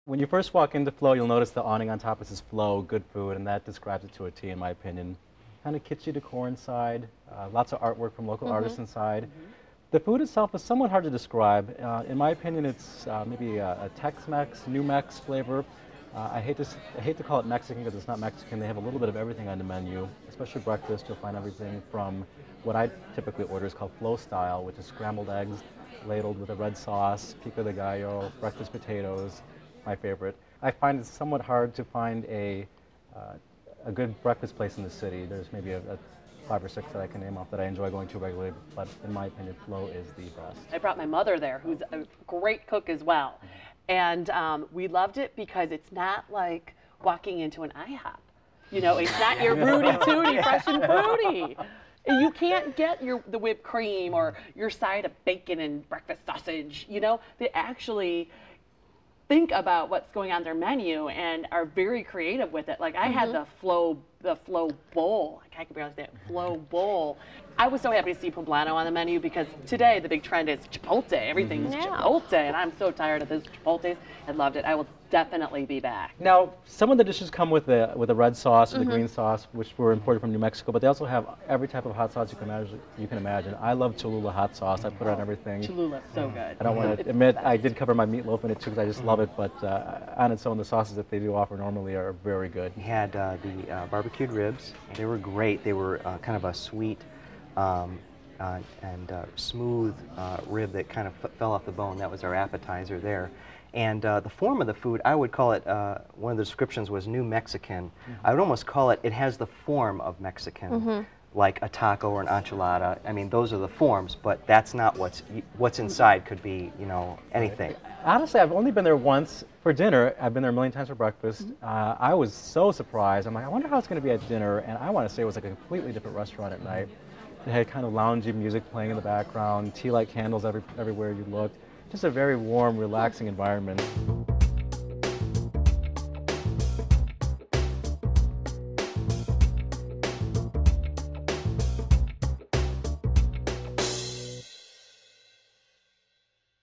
When you first walk into Flow, you'll notice the awning on top. It says Flow, good food, and that describes it to a T, in my opinion. Kind of kitschy decor inside, lots of artwork from local artists inside. The food itself is somewhat hard to describe. In my opinion, it's maybe a Tex-Mex, New Mex flavor. I hate to call it Mexican because it's not Mexican. They have a little bit of everything on the menu, especially breakfast. You'll find everything from what I typically order is called Flow style, which is scrambled eggs ladled with a red sauce, pico de gallo, breakfast potatoes, my favorite. I find it somewhat hard to find a good breakfast place in the city. There's maybe a 5 or 6 that I can name off that I enjoy going to regularly, but in my opinion, Flow is the best. I brought my mother there, who's a great cook as well. And we loved it because it's not like walking into an IHOP. You know, it's not your Rudy Tooty, fresh and fruity. You can't get the whipped cream or your side of bacon and breakfast sausage. You know, they actually think about what's going on their menu and are very creative with it. Like I had the Flow bowl. I can barely say it. Flow bowl. I was so happy to see poblano on the menu because today the big trend is Chipotle. Everything's Chipotle, and I'm so tired of those Chipotles. I loved it. I will definitely be back. Now, some of the dishes come with a red sauce or the green sauce, which were imported from New Mexico, but they also have every type of hot sauce you can imagine. I love Cholula hot sauce. I put it on everything. Cholula's so good. I don't want to admit I did cover my meatloaf in it too because I just love it, but on its own, the sauces that they do offer normally are very good. We had the barbecued ribs. They were great. They were kind of a sweet and smooth rib that kind of fell off the bone. That was our appetizer there. And the form of the food, I would call it, one of the descriptions was New Mexican. I would almost call it, it has the form of Mexican, like a taco or an enchilada. I mean, those are the forms, but that's not what's inside could be, you know, anything. Honestly, I've only been there once for dinner. I've been there a million times for breakfast. I was so surprised. I'm like, I wonder how it's going to be at dinner, and I want to say it was like a completely different restaurant at night. It had kind of loungy music playing in the background, tea light candles everywhere you looked. Just a very warm, relaxing environment.